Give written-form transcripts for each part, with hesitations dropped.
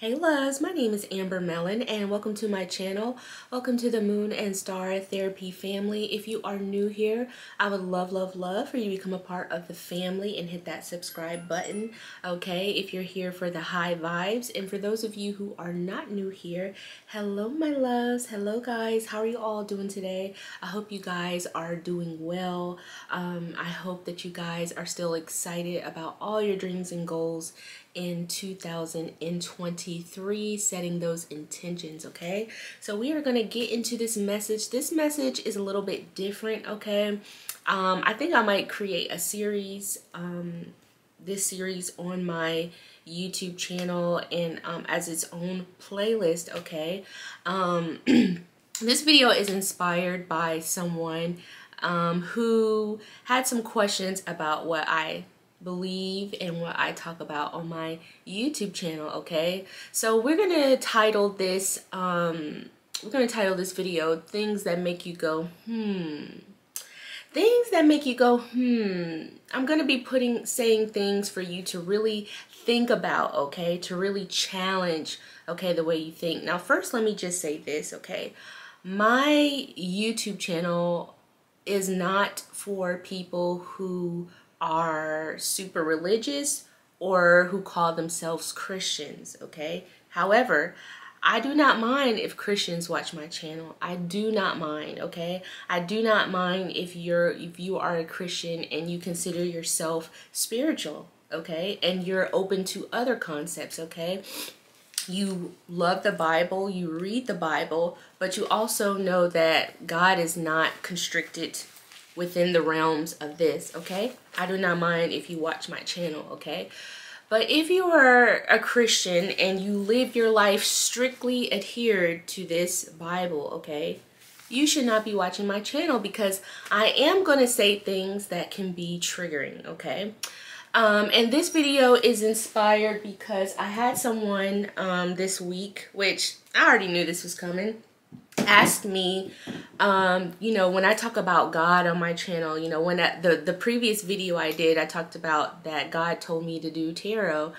Hey loves, my name is Amber Mellon and welcome to my channel. Welcome to the Moon and Star Therapy family. If you are new here, I would love for you to become a part of the family and hit that subscribe button, okay? If you're here for the high vibes. And for those of you who are not new here, hello my loves, hello guys, how are you all doing today? I hope you guys are doing well. I hope that you guys are still excited about all your dreams and goals in 2023, setting those intentions. Okay, so we are going to get into this message. This message is a little bit different. Okay, I think I might create a series, this series on my YouTube channel and as its own playlist. Okay, this video is inspired by someone who had some questions about what I believe and what I talk about on my YouTube channel. Okay, so we're gonna title this video things that make you go things that make you go I'm gonna be saying things for you to really think about, okay, to really challenge, okay, the way you think. Now first, let me just say this, okay, my YouTube channel is not for people who are super religious or who call themselves Christians, okay? However, I do not mind if Christians watch my channel. I do not mind, okay? I do not mind if you are a Christian and you consider yourself spiritual, okay? And you're open to other concepts, okay? You love the Bible, you read the Bible, but you also know that God is not constricted within the realms of this, okay? I do not mind if you watch my channel, okay? But if you are a Christian and you live your life strictly adhered to this Bible, okay, you should not be watching my channel because I am going to say things that can be triggering, okay? And this video is inspired because I had someone this week, which I already knew this was coming, asked me, you know, when I talk about God on my channel, you know, when the previous video I did, I talked about that God told me to do tarot.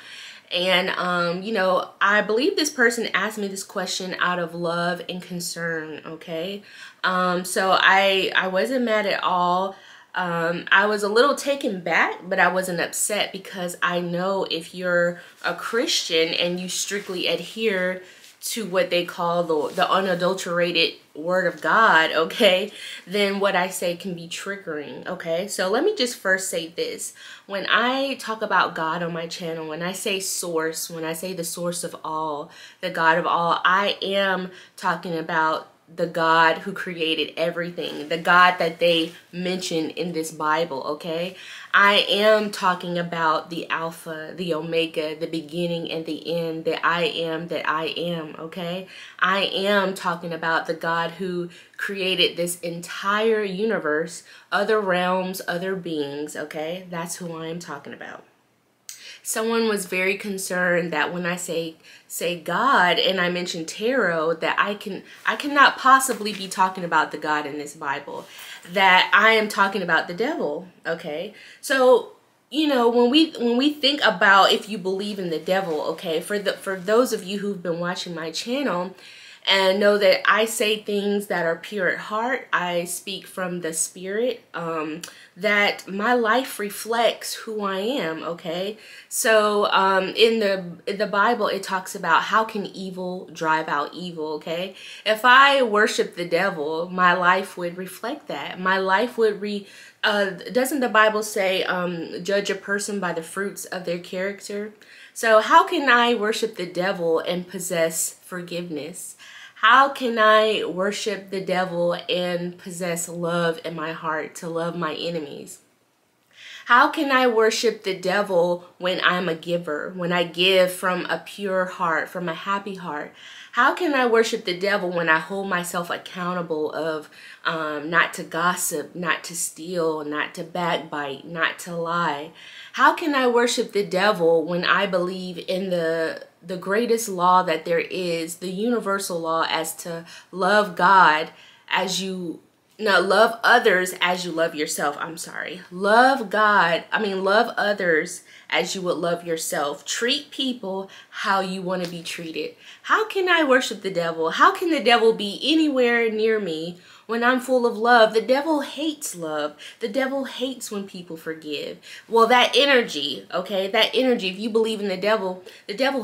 And, you know, I believe this person asked me this question out of love and concern, okay? So I wasn't mad at all. I was a little taken back, but I wasn't upset because I know if you're a Christian and you strictly adhere to what they call the unadulterated word of God, okay, then what I say can be triggering, okay? So let me just first say this. When I talk about God on my channel, when I say source, when I say the source of all, the God of all, I am talking about the God who created everything, the God that they mention in this Bible, okay? I am talking about the Alpha, the Omega, the beginning and the end, the I am that I am, okay? I am talking about the God who created this entire universe, other realms, other beings, okay? That's who I am talking about. Someone was very concerned that when I say God and I mention tarot, that I cannot possibly be talking about the God in this Bible, that I am talking about the devil, okay? So, you know, when we think about if you believe in the devil, okay, for those of you who've been watching my channel and know that I say things that are pure at heart, I speak from the spirit, that my life reflects who I am, okay? So in the Bible, it talks about how can evil drive out evil, okay? If I worship the devil, my life would reflect that. My life would doesn't the Bible say, judge a person by the fruits of their character? So how can I worship the devil and possess forgiveness? How can I worship the devil and possess love in my heart to love my enemies? How can I worship the devil when I'm a giver, when I give from a pure heart, from a happy heart? How can I worship the devil when I hold myself accountable of not to gossip, not to steal, not to backbite, not to lie? How can I worship the devil when I believe in the greatest law that there is, the universal law, as to love God as you No, love others as you love yourself. I'm sorry. Love others as you would love yourself. Treat people how you want to be treated. How can I worship the devil? How can the devil be anywhere near me when I'm full of love? The devil hates love. The devil hates when people forgive. Well, that energy, okay, that energy, if you believe in the devil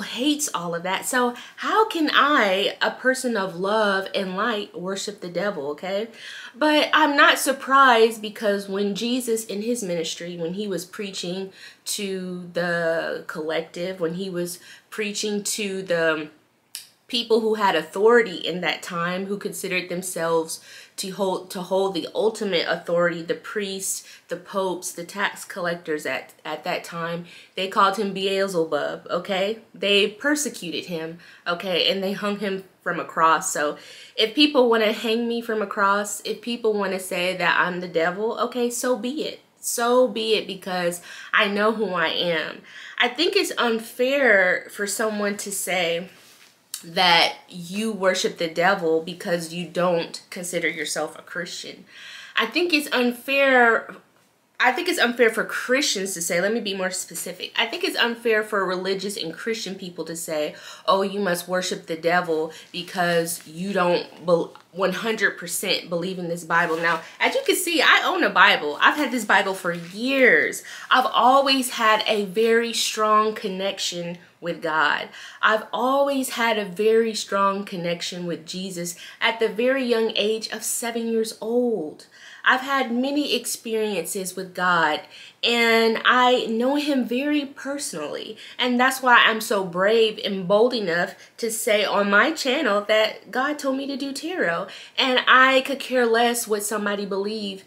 hates all of that. So how can I, a person of love and light, worship the devil, okay? But I'm not surprised, because when Jesus in his ministry, when he was preaching to the collective, when he was preaching to the people who had authority in that time, who considered themselves to hold the ultimate authority, the priests, the popes, the tax collectors at that time, they called him Beelzebub, okay? They persecuted him, okay? And they hung him from a cross. So if people want to hang me from a cross, if people want to say that I'm the devil, okay, so be it. So be it, because I know who I am. I think it's unfair for someone to say that you worship the devil because you don't consider yourself a Christian. I think it's unfair for Christians to say, let me be more specific. I think it's unfair for religious and Christian people to say, oh, you must worship the devil because you don't 100% believe in this Bible. Now, as you can see, I own a Bible. I've had this Bible for years. I've always had a very strong connection with God. I've always had a very strong connection with Jesus at the very young age of 7 years old. I've had many experiences with God, and I know him very personally. And that's why I'm so brave and bold enough to say on my channel that God told me to do tarot. And I could care less what somebody believe,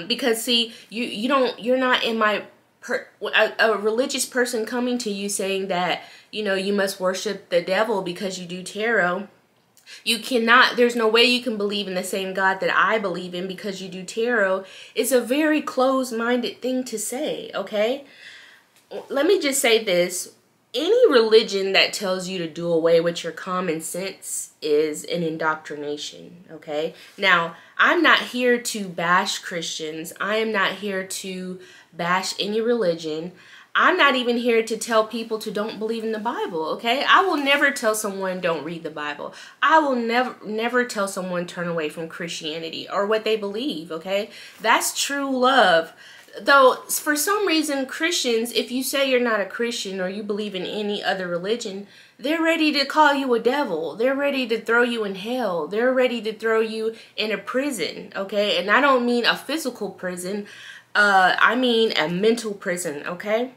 because see, you're not in my a religious person coming to you saying that, you know, you must worship the devil because you do tarot. You cannot, there's no way you can believe in the same God that I believe in because you do tarot. It's a very closed-minded thing to say, okay? Let me just say this. Any religion that tells you to do away with your common sense is an indoctrination, okay? Now, I'm not here to bash Christians. I am not here to bash any religion. I'm not even here to tell people to don't believe in the Bible, okay? I will never tell someone don't read the Bible. I will never tell someone turn away from Christianity or what they believe, okay? That's true love. Though, for some reason, Christians, if you say you're not a Christian or you believe in any other religion, they're ready to call you a devil. They're ready to throw you in hell. They're ready to throw you in a prison, okay? And I don't mean a physical prison. I mean a mental prison, okay?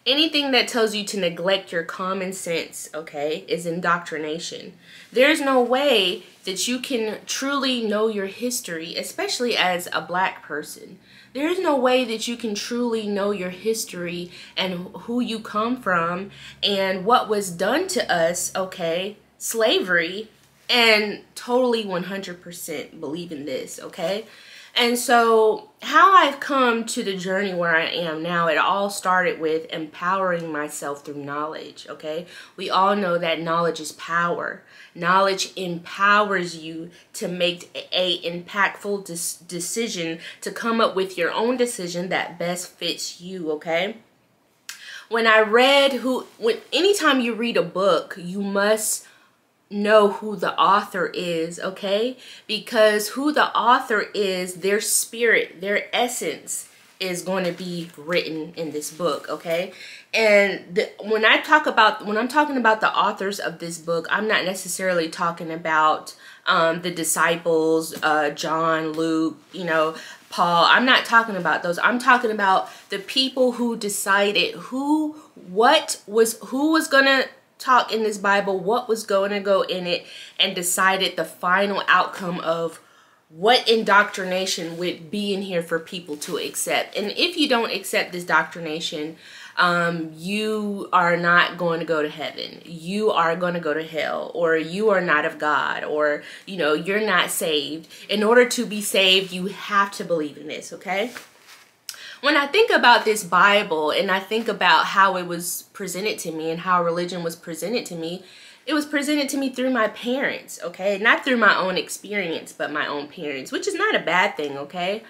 Anything that tells you to neglect your common sense, okay, is indoctrination. There's no way that you can truly know your history, especially as a black person. There's no way that you can truly know your history and who you come from and what was done to us, okay, slavery, and totally 100% believe in this, okay? And so how I've come to the journey where I am now, it all started with empowering myself through knowledge, okay? We all know that knowledge is power. Knowledge empowers you to make a impactful decision, to come up with your own decision that best fits you, okay? Anytime you read a book, you must know who the author is, okay? Because who the author is, their spirit, their essence is going to be written in this book, okay? And when I'm talking about the authors of this book, I'm not necessarily talking about the disciples, John, Luke, you know, Paul. I'm not talking about those. I'm talking about the people who decided who was gonna talk in this Bible, what was going to go in it, and decided the final outcome of what indoctrination would be in here for people to accept. And if you don't accept this doctrination, you are not going to go to heaven. You are going to go to hell, or you are not of God, or, you know, you're not saved. In order to be saved, you have to believe in this, okay? When I think about this Bible and I think about how it was presented to me and how religion was presented to me, It was presented to me through my parents, okay? Not through my own experience, but my own parents, which is not a bad thing, okay?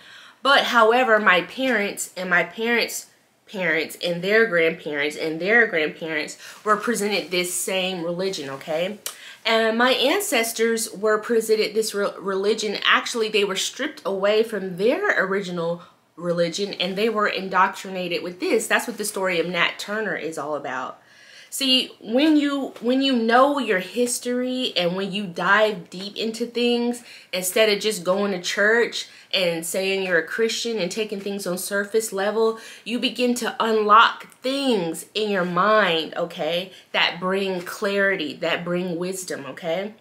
But however, my parents and my parents' parents and their grandparents were presented this same religion, okay? And my ancestors were presented this religion. Actually, they were stripped away from their original religion and they were indoctrinated with this. That's what the story of Nat Turner is all about. See, when you know your history and when you dive deep into things, instead of just going to church and saying you're a Christian and taking things on surface level, you begin to unlock things in your mind, okay, that bring clarity, that bring wisdom, okay?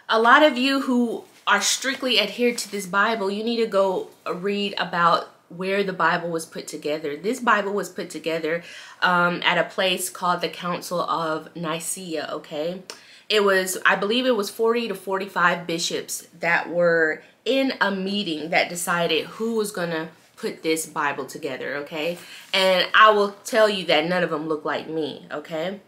A lot of you who are strictly adhered to this Bible, you need to go read about where the Bible was put together. This Bible was put together at a place called the Council of Nicaea, okay? It was, I believe it was 40 to 45 bishops that were in a meeting that decided who was gonna put this Bible together, okay? And I will tell you that none of them look like me, okay?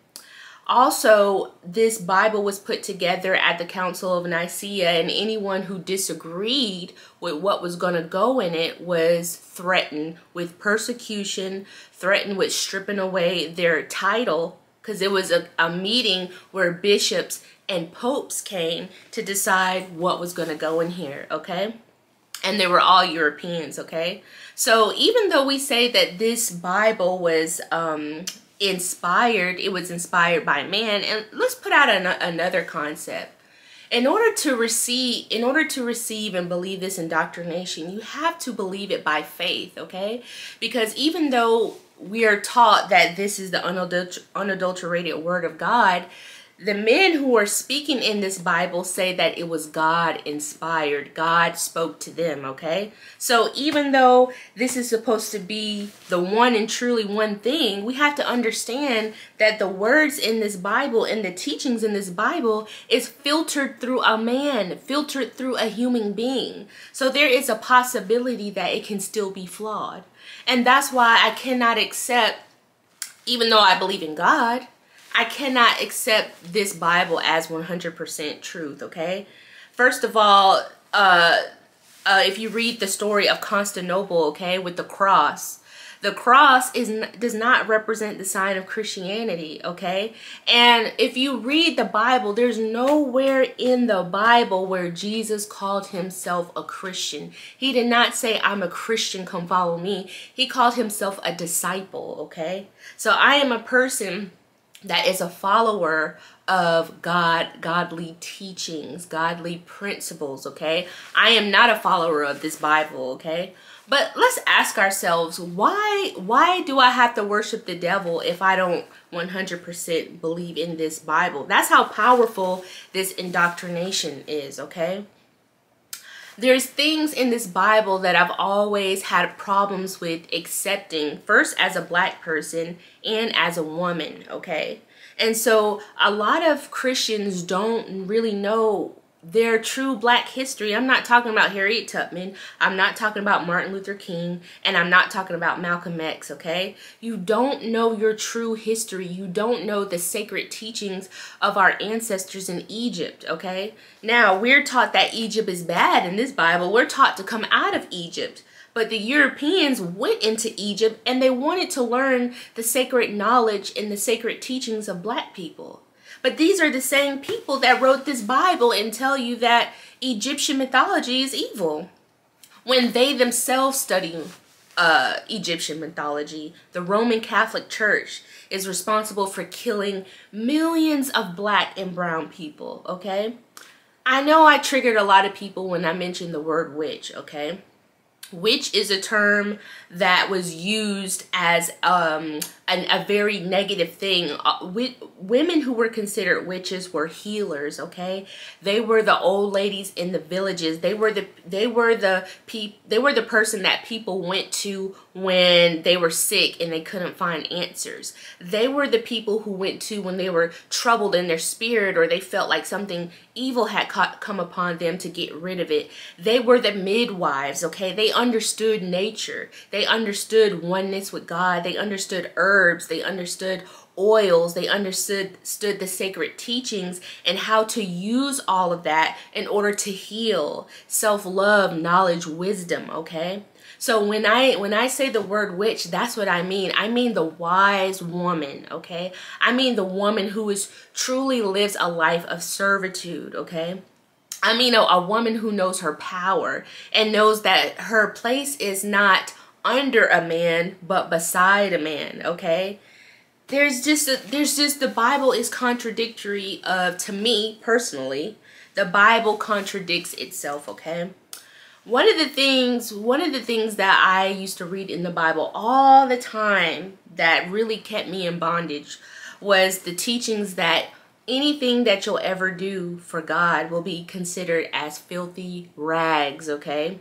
Also, this Bible was put together at the Council of Nicaea, and anyone who disagreed with what was going to go in it was threatened with persecution, threatened with stripping away their title, because it was a meeting where bishops and popes came to decide what was going to go in here, okay? And they were all Europeans, okay? So even though we say that this Bible was inspired, it was inspired by man, and let's put out another concept. In order to receive and believe this indoctrination, you have to believe it by faith, okay? Because even though we are taught that this is the unadulterated word of God, the men who are speaking in this Bible say that it was God inspired. God spoke to them, okay? So even though this is supposed to be the one and truly one thing, we have to understand that the words in this Bible and the teachings in this Bible is filtered through a man, filtered through a human being. So there is a possibility that it can still be flawed. And that's why I cannot accept, even though I believe in God, I cannot accept this Bible as 100% truth, okay? First of all, if you read the story of Constantinople, okay, with the cross does not represent the sign of Christianity, okay? And if you read the Bible, there's nowhere in the Bible where Jesus called himself a Christian. He did not say, I'm a Christian, come follow me. He called himself a disciple, okay? So I am a person that is a follower of godly teachings, godly principles, okay? I am not a follower of this Bible, okay? But let's ask ourselves, why do I have to worship the devil if I don't 100% believe in this Bible? That's how powerful this indoctrination is, okay? There's things in this Bible that I've always had problems with accepting, first as a black person and as a woman, okay? And so a lot of Christians don't really know their true black history. I'm not talking about Harriet Tubman. I'm not talking about Martin Luther King. And I'm not talking about Malcolm X, okay? You don't know your true history. You don't know the sacred teachings of our ancestors in Egypt, okay? Now, we're taught that Egypt is bad in this Bible. We're taught to come out of Egypt. But the Europeans went into Egypt and they wanted to learn the sacred knowledge and the sacred teachings of black people. But these are the same people that wrote this Bible and tell you that Egyptian mythology is evil, when they themselves study Egyptian mythology. The Roman Catholic Church is responsible for killing millions of black and brown people, okay? I know I triggered a lot of people when I mentioned the word witch, okay? Witch is a term that was used as a very negative thing. Women who were considered witches were healers, okay? They were the old ladies in the villages. They were the person that people went to when they were sick and they couldn't find answers. They were the people who went to when they were troubled in their spirit or they felt like something evil had come upon them to get rid of it. They were the midwives, okay? They understood nature. They understood oneness with God. They understood herbs. They understood oils. They understood the sacred teachings and how to use all of that in order to heal, self-love, knowledge, wisdom, okay? So when I say the word witch, that's what I mean. I mean the wise woman, okay? I mean the woman who is truly lives a life of servitude, okay? I mean a woman who knows her power and knows that her place is not under a man, but beside a man, okay? There's just the Bible is contradictory to me personally. The Bible contradicts itself, okay? One of the things that I used to read in the Bible all the time that really kept me in bondage was the teachings that anything that you'll ever do for God will be considered as filthy rags, okay?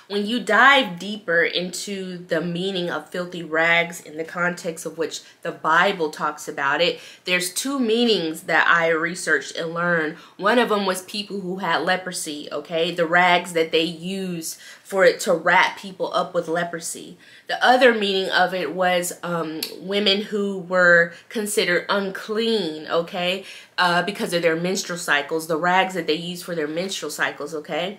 When you dive deeper into the meaning of filthy rags in the context of which the Bible talks about it, there's two meanings that I researched and learned. One of them was people who had leprosy, okay? The rags that they use for it to wrap people up with leprosy. The other meaning of it was women who were considered unclean, okay? Because of their menstrual cycles, the rags that they use for their menstrual cycles, okay?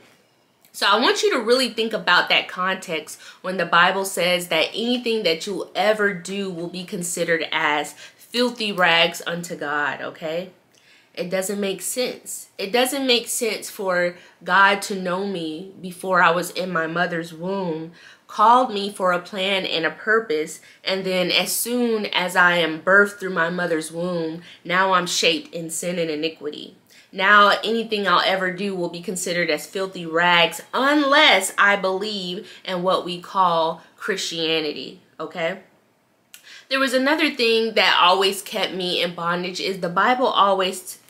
So I want you to really think about that context when the Bible says that anything that you'll ever do will be considered as filthy rags unto God, okay? It doesn't make sense. It doesn't make sense for God to know me before I was in my mother's womb, called me for a plan and a purpose, and then as soon as I am birthed through my mother's womb, now I'm shaped in sin and iniquity. Now anything I'll ever do will be considered as filthy rags unless I believe in what we call Christianity, okay? There was another thing that always kept me in bondage is the Bible always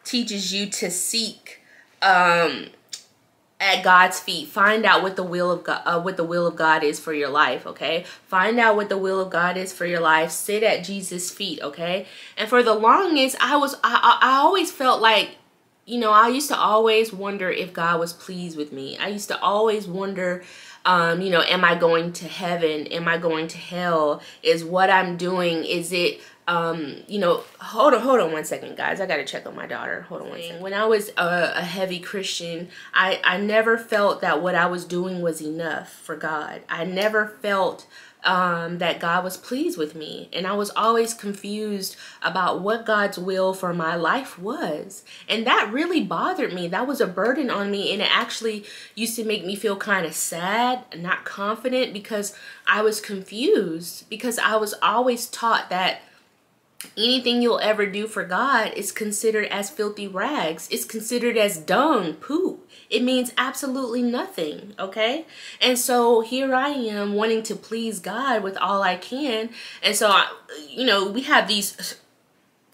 teaches you to seek at God's feet. Find out what the will of God, is for your life, okay? Find out what the will of God is for your life. Sit at Jesus' feet, okay? And for the longest, I always felt like, you know, I used to always wonder if God was pleased with me. I used to always wonder, you know, am I going to heaven? Am I going to hell? Is what I'm doing, is it, you know, hold on one second, guys. I got to check on my daughter. Hold on one second. When I was a heavy Christian, I never felt that what I was doing was enough for God. I never felt that God was pleased with me. And I was always confused about what God's will for my life was. And that really bothered me. That was a burden on me. And it actually used to make me feel kind of sad, not confident, because I was confused. Because I was always taught that anything you'll ever do for God is considered as filthy rags. It's considered as dung, poop. It means absolutely nothing, okay? And so here I am wanting to please God with all I can. And so, you know, we have these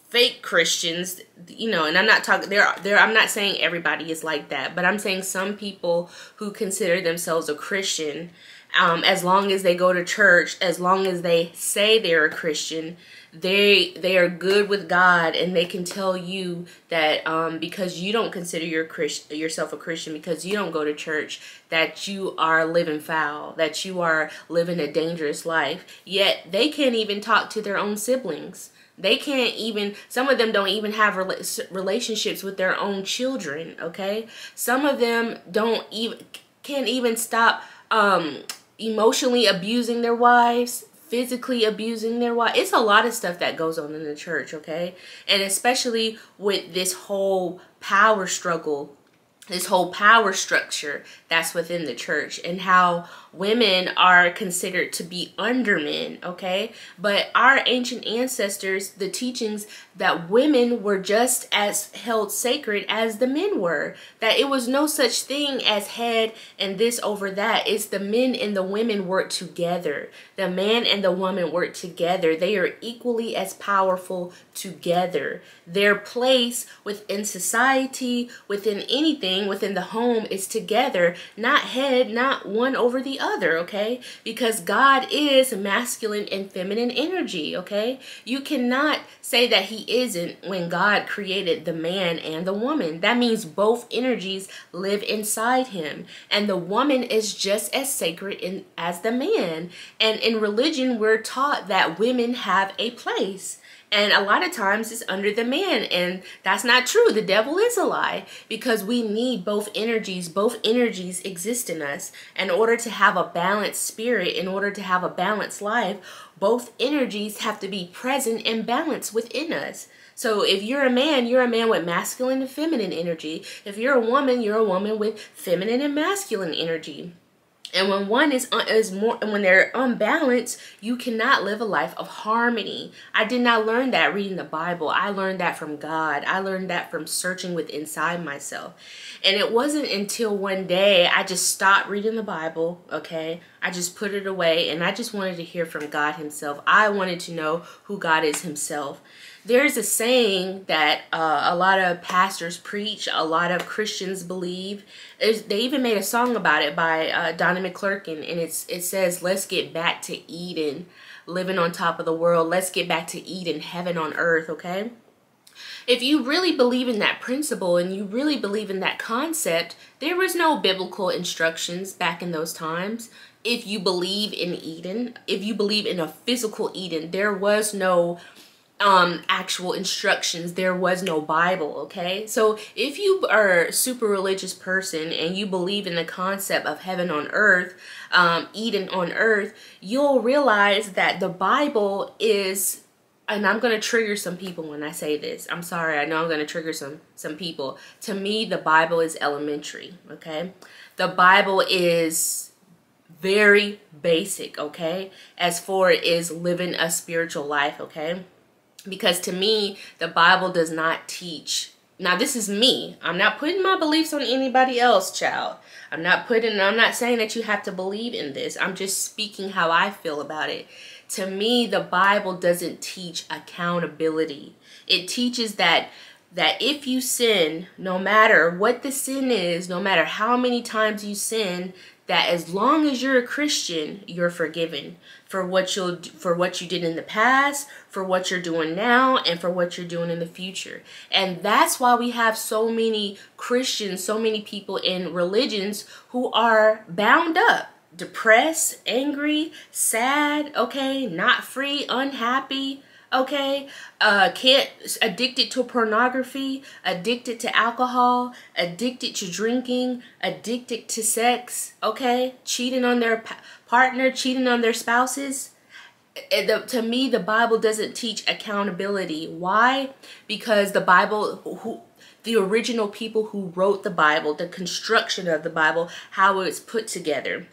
fake Christians, you know, and I'm not talking, I'm not saying everybody is like that, but I'm saying some people who consider themselves a Christian, as long as they go to church, as long as they say they're a Christian, they are good with God, and they can tell you that because you don't consider yourself a Christian, because you don't go to church, that you are living foul, that you are living a dangerous life. Yet they can't even talk to their own siblings. They can't even, some of them don't even have relationships with their own children, okay? Some of them can't even stop emotionally abusing their wives, physically abusing their wife. It's a lot of stuff that goes on in the church, okay? And especially with this whole power struggle, this whole power structure that's within the church, and how women are considered to be under men, okay? But our ancient ancestors, the teachings that women were just as held sacred as the men were, that it was no such thing as head and this over that. It's the men and the women work together. The man and the woman work together. They are equally as powerful together. Their place within society, within anything, within the home is together, not head, not one over the other, okay? Because God is masculine and feminine energy, okay? You cannot say that he isn't when God created the man and the woman. That means both energies live inside him. And the woman is just as sacred as the man. And in religion, we're taught that women have a place. And a lot of times it's under the man, and that's not true. The devil is a lie, because we need both energies. Both energies exist in us. In order to have a balanced spirit, in order to have a balanced life, both energies have to be present and balanced within us. So if you're a man with masculine and feminine energy. If you're a woman with feminine and masculine energy. And when one when they're unbalanced, you cannot live a life of harmony. I did not learn that reading the Bible. I learned that from God. I learned that from searching within inside myself. And it wasn't until one day I just stopped reading the Bible, okay? I just put it away, and I just wanted to hear from God himself. I wanted to know who God is himself. There's a saying that a lot of pastors preach, a lot of Christians believe. They even made a song about it by Donna McClurkin, and it says, "Let's get back to Eden, living on top of the world. Let's get back to Eden, heaven on earth," okay? If you really believe in that principle and you really believe in that concept, there was no biblical instructions back in those times. If you believe in Eden, if you believe in a physical Eden, there was no actual instructions. There was no Bible, okay? So if you are a super religious person and you believe in the concept of heaven on earth, Eden on earth, you'll realize that the Bible is, and I'm going to trigger some people when I say this. I'm sorry, I know I'm going to trigger some people. To me, the Bible is elementary, okay? The Bible is very basic, okay? As far as living a spiritual life, okay? Because to me, the Bible does not teach. Now, this is me. I'm not putting my beliefs on anybody else, child. I'm not saying that you have to believe in this. I'm just speaking how I feel about it. To me, the Bible doesn't teach accountability. It teaches that if you sin, no matter what the sin is, no matter how many times you sin, that as long as you're a Christian, you're forgiven for what you did in the past, for what you're doing now, and for what you're doing in the future. And that's why we have so many Christians, so many people in religions who are bound up, depressed, angry, sad, okay, not free, unhappy, okay, addicted to pornography, addicted to alcohol, addicted to drinking, addicted to sex, okay, cheating on their partner, cheating on their spouses. To me, the Bible doesn't teach accountability. Why? Because the Bible, the original people who wrote the Bible, the construction of the Bible, how it's put together,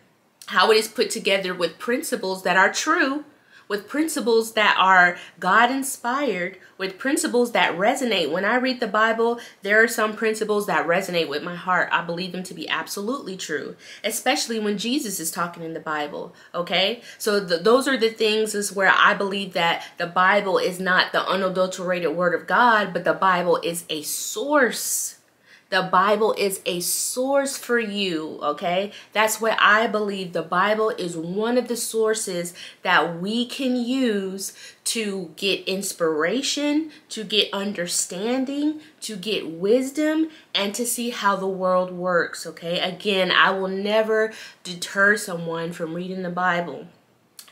with principles that are true, with principles that are God-inspired, with principles that resonate. When I read the Bible, there are some principles that resonate with my heart. I believe them to be absolutely true, especially when Jesus is talking in the Bible, okay? So those are the things is where I believe that the Bible is not the unadulterated word of God, but the Bible is a source. The Bible is a source for you, okay? That's what I believe. The Bible is one of the sources that we can use to get inspiration, to get understanding, to get wisdom, and to see how the world works, okay? Again, I will never deter someone from reading the Bible.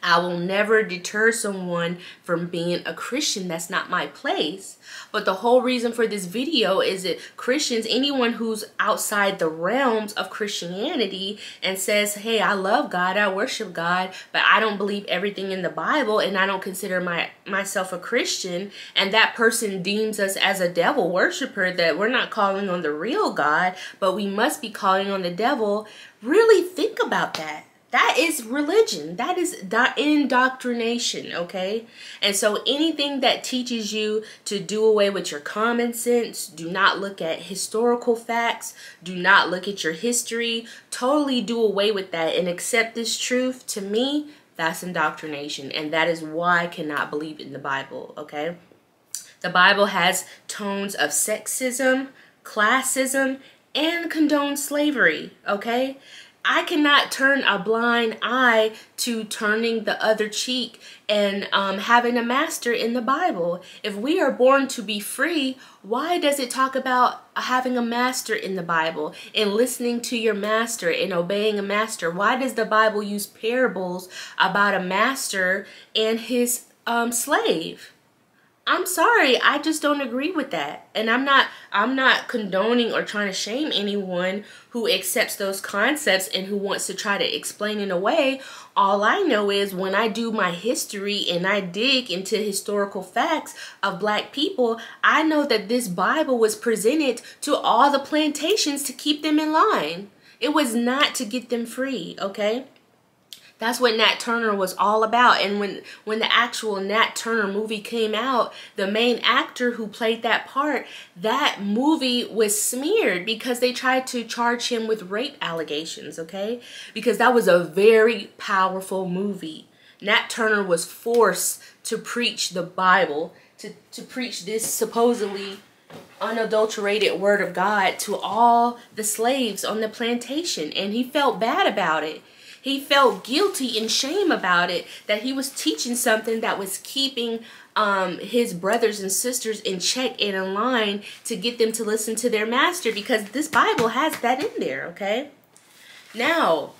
I will never deter someone from being a Christian. That's not my place. But the whole reason for this video is that Christians, anyone who's outside the realms of Christianity and says, hey, I love God, I worship God, but I don't believe everything in the Bible and I don't consider myself a Christian, and that person deems us as a devil worshiper, that we're not calling on the real God, but we must be calling on the devil. Really think about that. That is religion. That is indoctrination, okay? And so anything that teaches you to do away with your common sense, do not look at historical facts, do not look at your history, totally do away with that and accept this truth, to me, that's indoctrination. And that is why I cannot believe in the Bible, okay? The Bible has tones of sexism, classism, and condones slavery, okay? I cannot turn a blind eye to turning the other cheek and having a master in the Bible. If we are born to be free, why does it talk about having a master in the Bible and listening to your master and obeying a master? Why does the Bible use parables about a master and his slave? I'm sorry, I just don't agree with that. And I'm not condoning or trying to shame anyone who accepts those concepts and who wants to try to explain it away. All I know is when I do my history and I dig into historical facts of black people, I know that this Bible was presented to all the plantations to keep them in line. It was not to get them free, okay? That's what Nat Turner was all about. And when the actual Nat Turner movie came out, the main actor who played that part, that movie was smeared because they tried to charge him with rape allegations, okay? Because that was a very powerful movie. Nat Turner was forced to preach the Bible, to preach this supposedly unadulterated word of God to all the slaves on the plantation. And he felt bad about it. He felt guilty and shame about it, that he was teaching something that was keeping his brothers and sisters in check and in line to get them to listen to their master, because this Bible has that in there, okay? Now,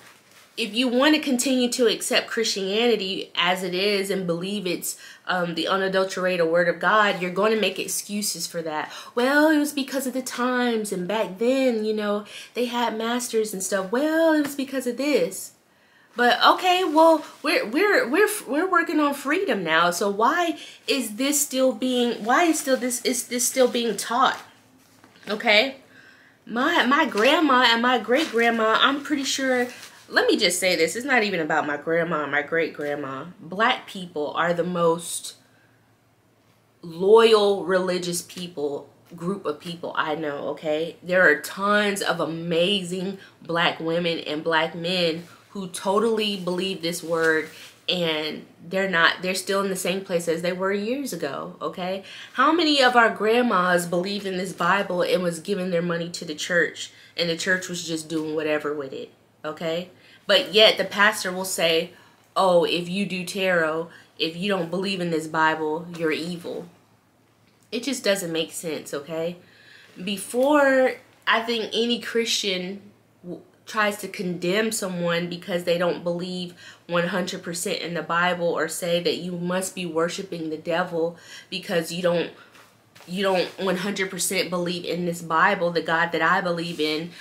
if you want to continue to accept Christianity as it is and believe it's the unadulterated word of God, you're going to make excuses for that. Well, it was because of the times, and back then, you know, they had masters and stuff. Well, it was because of this. But okay, well, we're working on freedom now. So why is this still being this still being taught? Okay? My grandma and my great grandma, I'm pretty sure, let me just say this, it's not even about my grandma and my great grandma. Black people are the most loyal religious group of people I know, okay? There are tons of amazing black women and black men who totally believe this word, and they're still in the same place as they were years ago, okay? How many of our grandmas believed in this Bible and was giving their money to the church, and the church was just doing whatever with it, okay? But yet the pastor will say, oh, if you do tarot, if you don't believe in this Bible, you're evil. It just doesn't make sense, okay? Before, I think any Christian tries to condemn someone because they don't believe 100% in the Bible, or say that you must be worshiping the devil because you don't 100% believe in this Bible, the God that I believe in,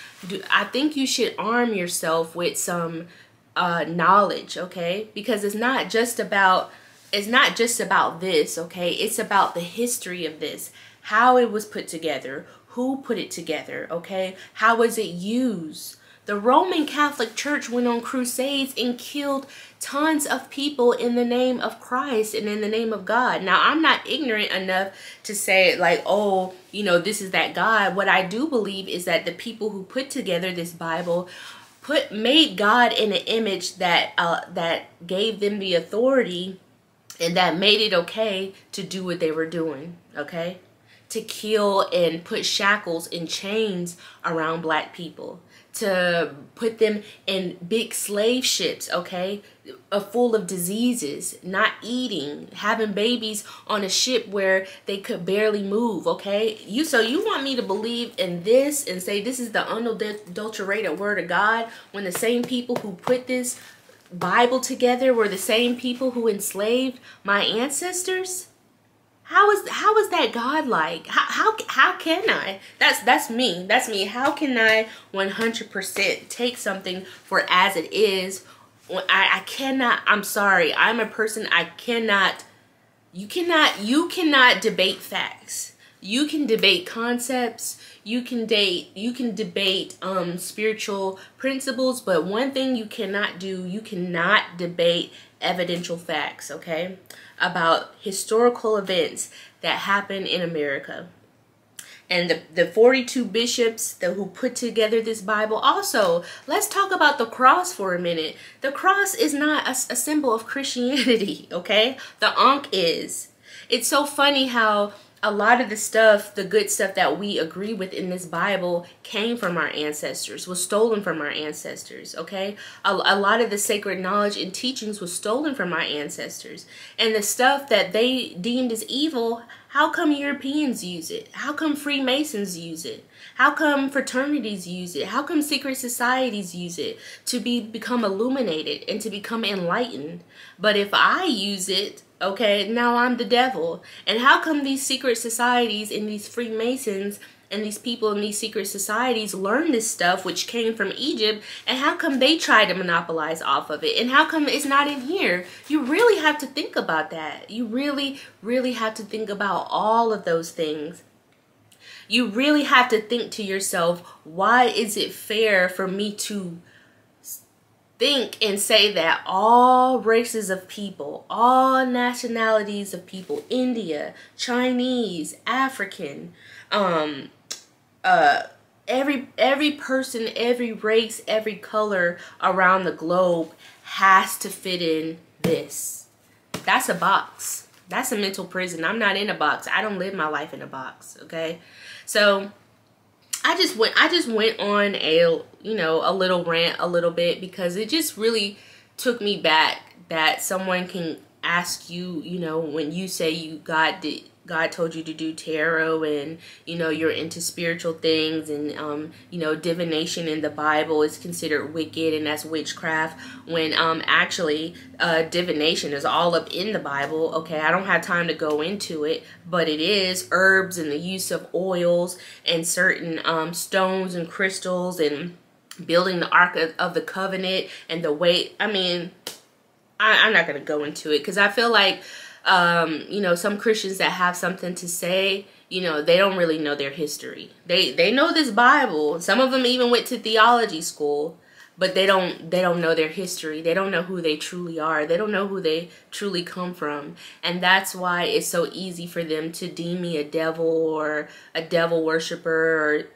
I think you should arm yourself with some knowledge, okay? Because it's not just about this, okay? It's about the history of this, how it was put together, who put it together, okay? How was it used? The Roman Catholic Church went on crusades and killed tons of people in the name of Christ and in the name of God. Now, I'm not ignorant enough to say like, oh, you know, this is that God. What I do believe is that the people who put together this Bible made God in an image that gave them the authority and that made it okay to do what they were doing, okay? To kill and put shackles and chains around black people, to put them in big slave ships, okay, full of diseases, not eating, having babies on a ship where they could barely move, okay? So you want me to believe in this and say this is the unadulterated word of God when the same people who put this Bible together were the same people who enslaved my ancestors? How is that God-like? How can I? That's me. That's me. How can I 100% take something for as it is? I cannot. I'm sorry. I'm a person. I cannot. You cannot debate facts. You can debate concepts. You can debate spiritual principles. But one thing you cannot do, you cannot debate evidential facts, okay? About historical events that happen in America. And the 42 bishops who put together this Bible. Also, let's talk about the cross for a minute. The cross is not a symbol of Christianity, okay? The Ankh is. It's so funny how a lot of the stuff, the good stuff that we agree with in this Bible came from our ancestors, was stolen from our ancestors, okay? A lot of the sacred knowledge and teachings was stolen from our ancestors. And the stuff that they deemed as evil, how come Europeans use it? How come Freemasons use it? How come fraternities use it? How come secret societies use it? To become illuminated and to become enlightened. But if I use it, Okay, now I'm the devil. And how come these secret societies and these Freemasons and these people in these secret societies learn this stuff, which came from Egypt, and how come they try to monopolize off of it? And how come it's not in here? You really have to think about that. You really, really have to think about all of those things. You really have to think to yourself, why is it fair for me to think and say that all races of people, all nationalities of people, India, Chinese, African, every person, every race, every color around the globe has to fit in this? That's a box. That's a mental prison. I'm not in a box. I don't live my life in a box. Okay, so I just went on a little rant a little bit, because it just really took me back that someone can ask you, when you say God told you to do tarot, and you're into spiritual things, and divination in the Bible is considered wicked and that's witchcraft, when actually divination is all up in the Bible. Okay, I don't have time to go into it, but it is herbs and the use of oils and certain stones and crystals, and building the Ark of the Covenant, and the way, I mean, I'm not going to go into it, because I feel like some Christians that have something to say, they don't really know their history. They know this Bible. Some of them even went to theology school, but they don't know their history. They don't know who they truly are. They don't know who they truly come from. And that's why it's so easy for them to deem me a devil, or a devil worshiper, or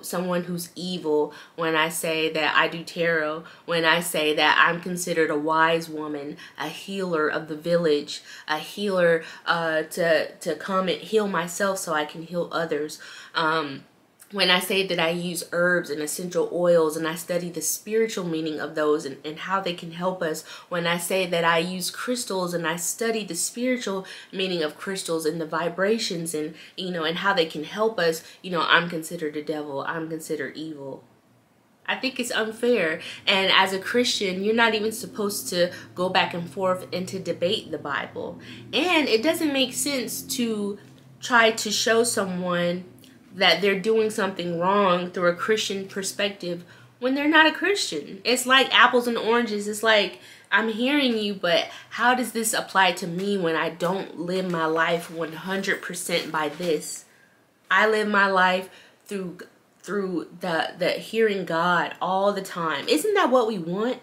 someone who's evil, when I say that I do tarot, when I say that I'm considered a wise woman, a healer of the village, a healer to come and heal myself so I can heal others. When I say that I use herbs and essential oils, and I study the spiritual meaning of those, and how they can help us. When I say that I use crystals and I study the spiritual meaning of crystals and the vibrations, and and how they can help us, I'm considered a devil. I'm considered evil. I think it's unfair. And as a Christian, you're not even supposed to go back and forth and to debate the Bible. And it doesn't make sense to try to show someone that they're doing something wrong through a Christian perspective when they're not a Christian. It's like apples and oranges. It's like, I'm hearing you, but how does this apply to me when I don't live my life 100% by this? I live my life through the hearing God all the time. Isn't that what we want?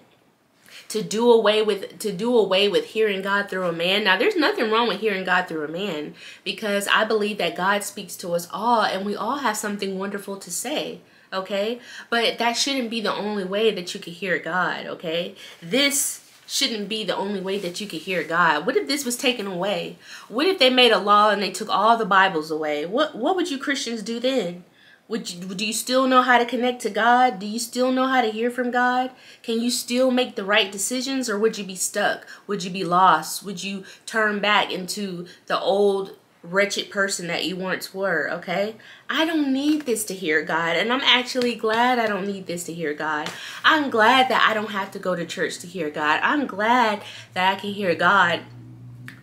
To do away with hearing God through a man. Now, there's nothing wrong with hearing God through a man, because I believe that God speaks to us all, and we all have something wonderful to say. Okay, but that shouldn't be the only way that you can hear God. Okay, this shouldn't be the only way that you can hear God. What if this was taken away? What if they made a law and they took all the Bibles away? What would you Christians do then? Do you still know how to connect to God? Do you still know how to hear from God? Can you still make the right decisions, or would you be stuck? Would you be lost? Would you turn back into the old wretched person that you once were? Okay, I don't need this to hear God, and I'm actually glad I don't need this to hear God. I'm glad that I don't have to go to church to hear God. I'm glad that I can hear God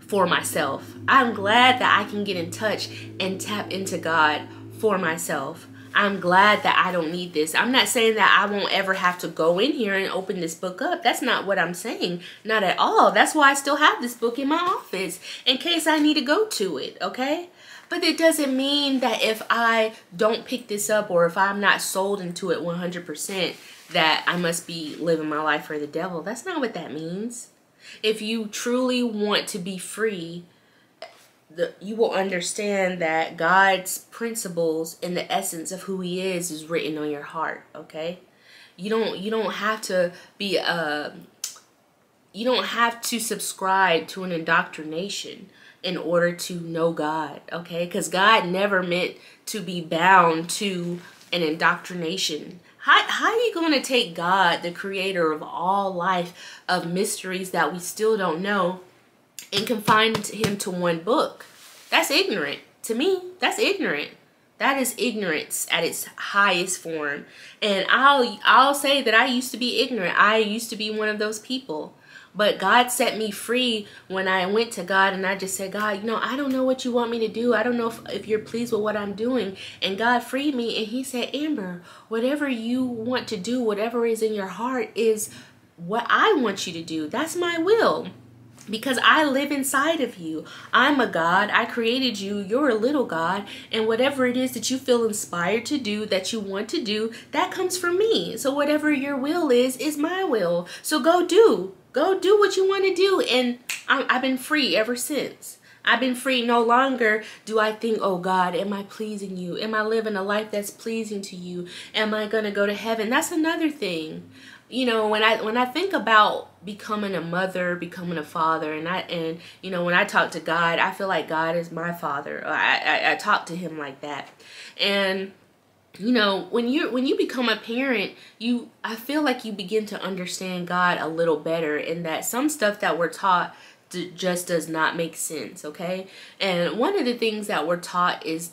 for myself. I'm glad that I can get in touch and tap into God for myself. I'm glad that I don't need this. I'm not saying that I won't ever have to go in here and open this book up. That's not what I'm saying. Not at all. That's why I still have this book in my office, in case I need to go to it, okay? But it doesn't mean that if I don't pick this up, or if I'm not sold into it 100%, that I must be living my life for the devil. That's not what that means. If you truly want to be free, you will understand that God's principles and the essence of who He is written on your heart. Okay, you don't have to be you don't have to subscribe to an indoctrination in order to know God. Okay, because God never meant to be bound to an indoctrination. How are you going to take God, the creator of all life, of mysteries that we still don't know, and confine him to one book? That's ignorant. To me, that's ignorant. That is ignorance at its highest form. And I'll say that I used to be ignorant. I used to be one of those people. But God set me free when I went to God and I just said, God, I don't know what you want me to do. I don't know if you're pleased with what I'm doing. And God freed me, and he said, Amber, whatever you want to do, whatever is in your heart is what I want you to do. That's my will. Because I live inside of you. I'm a God. I created you. You're a little God. And whatever it is that you feel inspired to do, that you want to do, that comes from me. So whatever your will is my will. So go do. Go do what you want to do. And I've been free ever since. I've been free. No longer do I think, oh God, am I pleasing you? Am I living a life that's pleasing to you? Am I going to go to heaven? That's another thing. When I think about becoming a mother, becoming a father, and when I talk to God, I feel like God is my father. I talk to him like that. And when you become a parent, I feel like you begin to understand God a little better, in that some stuff that we're taught just does not make sense, okay? And one of the things that we're taught is,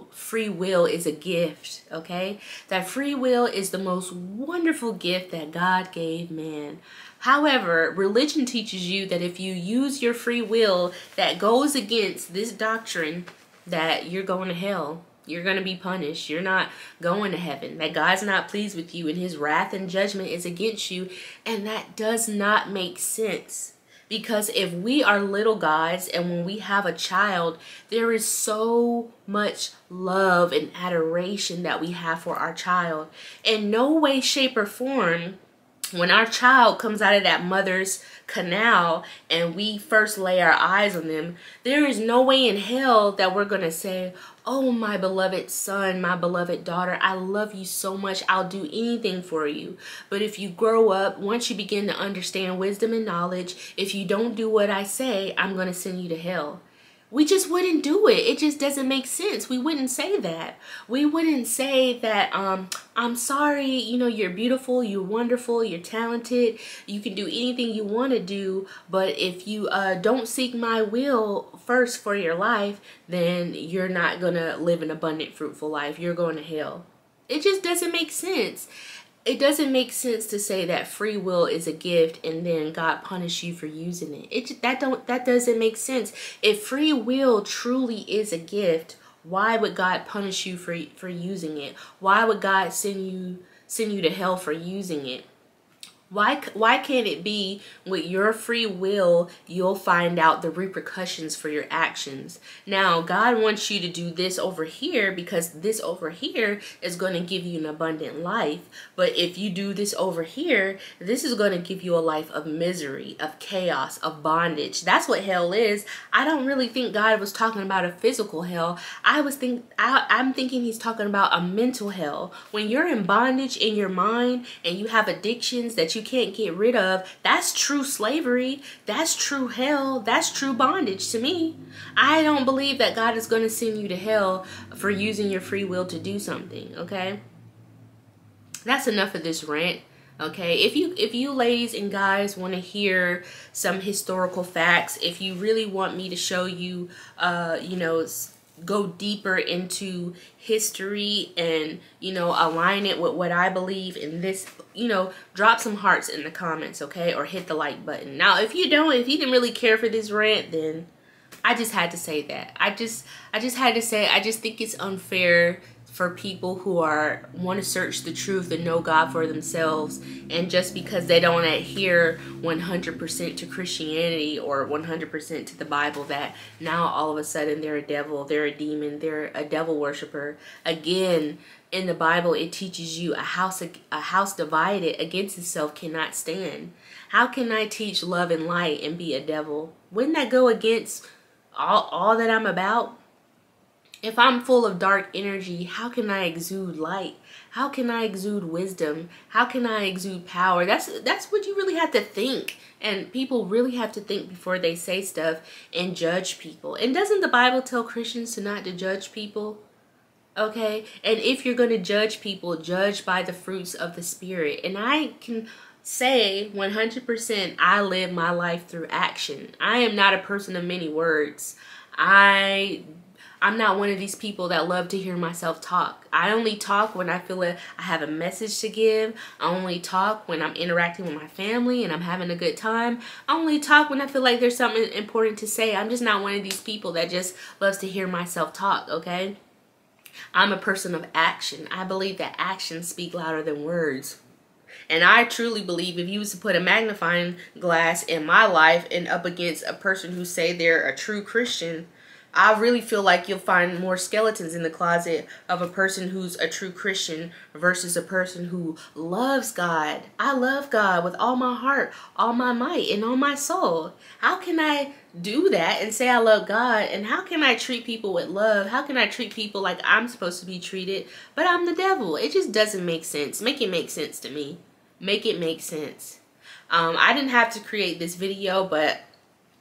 free will is a gift, okay? That free will is the most wonderful gift that God gave man. However, religion teaches you that if you use your free will that goes against this doctrine, that you're going to hell. You're going to be punished. You're not going to heaven. That God's not pleased with you and his wrath and judgment is against you. And that does not make sense. Because if we are little gods and when we have a child, there is so much love and adoration that we have for our child. In no way, shape, or form, when our child comes out of that mother's canal and we first lay our eyes on them, there is no way in hell that we're going to say, oh, my beloved son, my beloved daughter, I love you so much. I'll do anything for you. But if you grow up, once you begin to understand wisdom and knowledge, if you don't do what I say, I'm going to send you to hell. We just wouldn't do it. It just doesn't make sense. We wouldn't say that. We wouldn't say that, I'm sorry, you're beautiful, you're wonderful, you're talented, you can do anything you want to do, but if you don't seek my will first for your life, then you're not going to live an abundant, fruitful life. You're going to hell. It just doesn't make sense. It doesn't make sense to say that free will is a gift and then God punish you for using it. That doesn't make sense. If free will truly is a gift, why would God punish you for using it? Why would God send you to hell for using it? Why can't it be with your free will, you'll find out the repercussions for your actions? Now, God wants you to do this over here because this over here is going to give you an abundant life. But if you do this over here, this is going to give you a life of misery, of chaos, of bondage. That's what hell is. I don't really think God was talking about a physical hell. I'm thinking he's talking about a mental hell. When you're in bondage in your mind and you have addictions that you can't get rid of, that's true slavery. That's true hell. That's true bondage to me. I don't believe that God is going to send you to hell for using your free will to do something, okay? That's enough of this rant. Okay, if you ladies and guys want to hear some historical facts, if you really want me to show you, go deeper into history and, align it with what I believe in this, drop some hearts in the comments, okay? Or hit the like button. Now, if you didn't really care for this rant, then I just had to say that. I just had to say, I just think it's unfair for people who want to search the truth and know God for themselves, and just because they don't adhere 100% to Christianity or 100% to the Bible, that now all of a sudden they're a devil, they're a demon, they're a devil worshiper. Again, in the Bible, it teaches you a house divided against itself cannot stand. How can I teach love and light and be a devil? Wouldn't that go against all that I'm about? If I'm full of dark energy, how can I exude light? How can I exude wisdom? How can I exude power? That's what you really have to think. And people really have to think before they say stuff and judge people. And doesn't the Bible tell Christians not to judge people? Okay? And if you're going to judge people, judge by the fruits of the Spirit. And I can say 100% I live my life through action. I am not a person of many words. I'm not one of these people that love to hear myself talk. I only talk when I feel like I have a message to give. I only talk when I'm interacting with my family and I'm having a good time. I only talk when I feel like there's something important to say. I'm just not one of these people that just loves to hear myself talk, okay? I'm a person of action. I believe that actions speak louder than words. And I truly believe if you was to put a magnifying glass in my life and up against a person who say they're a true Christian, I really feel like you'll find more skeletons in the closet of a person who's a true Christian versus a person who loves God. I love God with all my heart, all my might, and all my soul. How can I do that and say I love God? And how can I treat people with love? How can I treat people like I'm supposed to be treated, but I'm the devil? It just doesn't make sense. Make it make sense to me. Make it make sense. I didn't have to create this video, but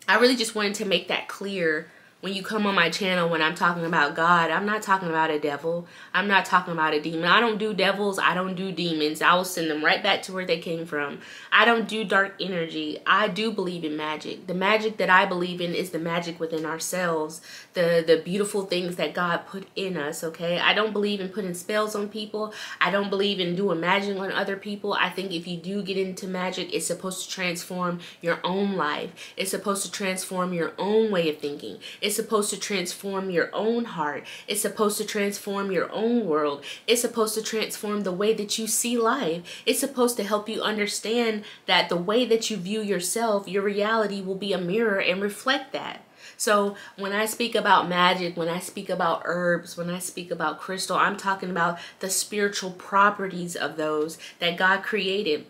I really just wanted to make that clear. When you come on my channel, when I'm talking about God, I'm not talking about a devil. I'm not talking about a demon. I don't do devils. I don't do demons. I will send them right back to where they came from. I don't do dark energy. I do believe in magic. The magic that I believe in is the magic within ourselves. The beautiful things that God put in us, okay? I don't believe in putting spells on people. I don't believe in doing magic on other people. I think if you do get into magic, it's supposed to transform your own life. It's supposed to transform your own way of thinking. It's supposed to transform your own heart. It's supposed to transform your own world. It's supposed to transform the way that you see life. It's supposed to help you understand that the way that you view yourself, your reality will be a mirror and reflect that. So when I speak about magic, when I speak about herbs, when I speak about crystal, I'm talking about the spiritual properties of those that God created.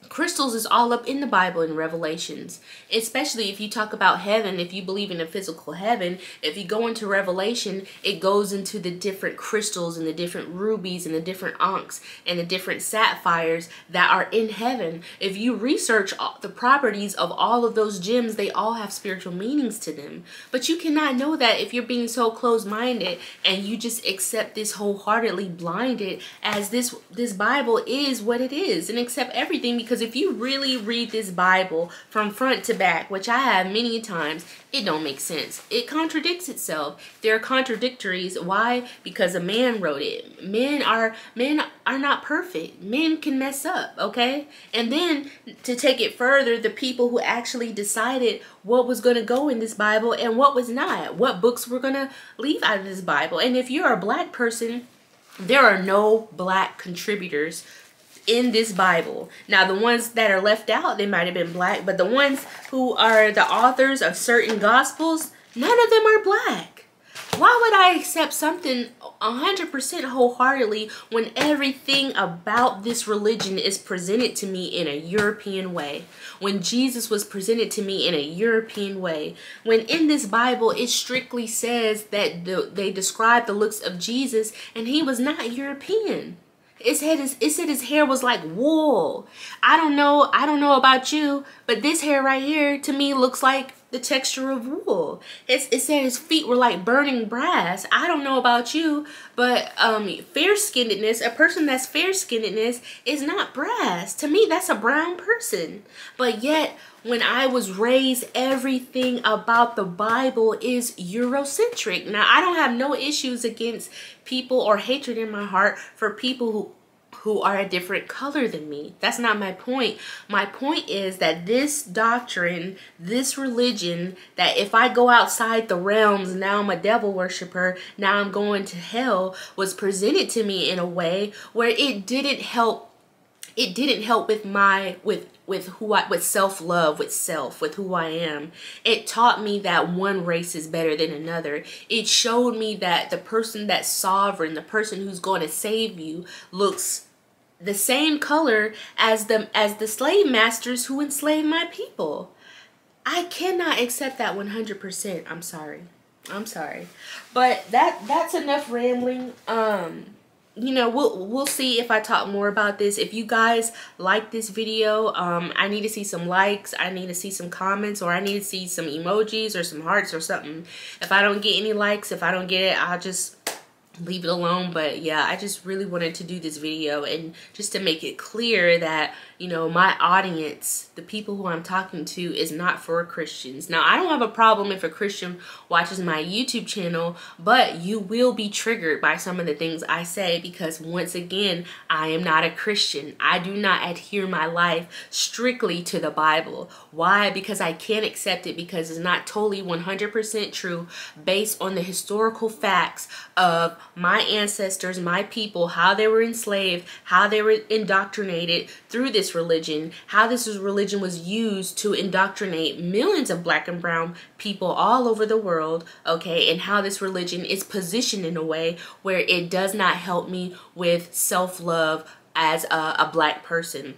Crystals is all up in the Bible in Revelations, especially if you talk about heaven. If you believe in a physical heaven, if you go into Revelation, it goes into the different crystals and the different rubies and the different onyx and the different sapphires that are in heaven. If you research the properties of all of those gems, they all have spiritual meanings to them. But you cannot know that if you're being so closed-minded and you just accept this wholeheartedly blinded as this Bible is what it is, and accept everything. Because if you really read this Bible from front to back, which I have many times, it don't make sense. It contradicts itself. There are contradictories. Why? Because a man wrote it. Men are not perfect. Men can mess up, okay? And then to take it further, the people who actually decided what was going to go in this Bible and what was not, what books were going to leave out of this Bible. And if you're a black person, there are no black contributors in this Bible. Now, the ones that are left out, they might have been black, but the ones who are the authors of certain gospels, none of them are black. Why would I accept something 100% wholeheartedly when everything about this religion is presented to me in a European way? When Jesus was presented to me in a European way? When in this Bible it strictly says that they describe the looks of Jesus and he was not European. It said his hair was like wool. I don't know about you, but this hair right here to me looks like the texture of wool. It said his feet were like burning brass. I don't know about you, but fair-skinnedness, a person that's fair-skinnedness is not brass. To me, that's a brown person. But yet, when I was raised, everything about the Bible is Eurocentric. Now, I don't have no issues against people or hatred in my heart for people who are a different color than me. That's not my point. My point is that this doctrine, this religion, that if I go outside the realms, now I'm a devil worshiper, now I'm going to hell, was presented to me in a way where it didn't help. It didn't help with with self-love, with self, with who I am. It taught me that one race is better than another. It showed me that the person that's sovereign, the person who's going to save you, looks the same color as the slave masters who enslaved my people. I cannot accept that 100%. I'm sorry. But that's enough rambling. You know, we'll see if I talk more about this. If you guys like this video, I need to see some likes, I need to see some comments, or I need to see some emojis or some hearts or something. If I don't get any likes, if I don't get it, I'll just leave it alone. But yeah, I just really wanted to do this video and just to make it clear that, you know, my audience, the people who I'm talking to, is not for Christians. Now, I don't have a problem if a Christian watches my YouTube channel, but you will be triggered by some of the things I say because, once again, I am not a Christian. I do not adhere my life strictly to the Bible. Why? Because I can't accept it, because it's not totally 100% true based on the historical facts of my ancestors, my people, how they were enslaved, how they were indoctrinated through this religion, how this religion was used to indoctrinate millions of black and brown people all over the world, okay, and how this religion is positioned in a way where it does not help me with self-love as a black person.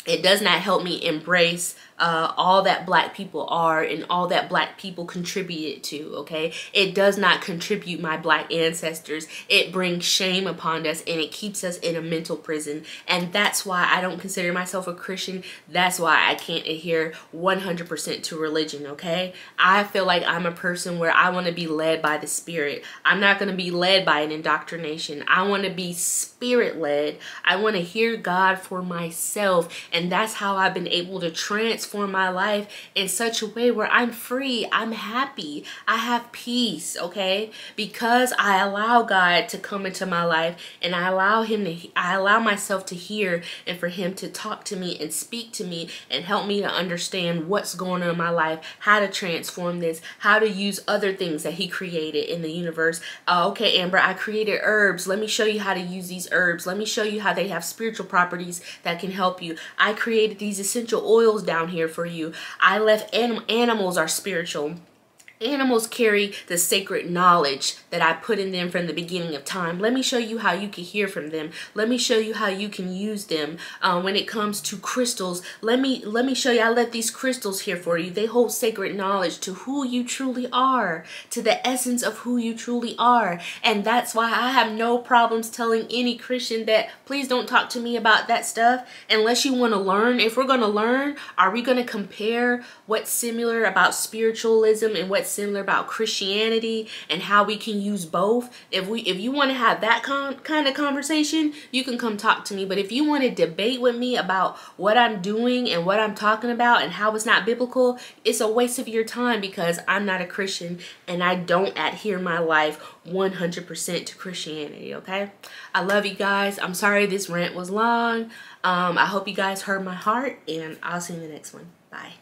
It does not help me embrace all that black people are and all that black people contributed to, okay? It does not contribute my black ancestors. It brings shame upon us, and it keeps us in a mental prison. And that's why I don't consider myself a Christian. That's why I can't adhere 100% to religion, okay? I feel like I'm a person where I want to be led by the Spirit. I'm not going to be led by an indoctrination. I want to be Spirit-led. I want to hear God for myself. And that's how I've been able to transform my life in such a way where I'm free, I'm happy, I have peace, okay? Because I allow God to come into my life, and I allow myself to hear, and for Him to talk to me and speak to me and help me to understand what's going on in my life, how to transform this, how to use other things that He created in the universe. Okay, Amber, I created herbs. Let me show you how to use these herbs. Let me show you how they have spiritual properties that can help you. I created these essential oils down here for you. I left animals are spiritual. Animals carry the sacred knowledge that I put in them from the beginning of time. Let me show you how you can hear from them. Let me show you how you can use them. When it comes to crystals, let me show you. I let these crystals here for you. They hold sacred knowledge to who you truly are, to the essence of who you truly are. And that's why I have no problems telling any Christian that please don't talk to me about that stuff unless you want to learn. If we're going to learn, are we going to compare what's similar about spiritualism and what's similar about Christianity and how we can use both? If you want to have that kind of conversation, you can come talk to me. But if you want to debate with me about what I'm doing and what I'm talking about and how it's not biblical, it's a waste of your time, because I'm not a Christian and I don't adhere my life 100% to Christianity, okay? I love you guys. I'm sorry this rant was long. I hope you guys heard my heart, and I'll see you in the next one. Bye.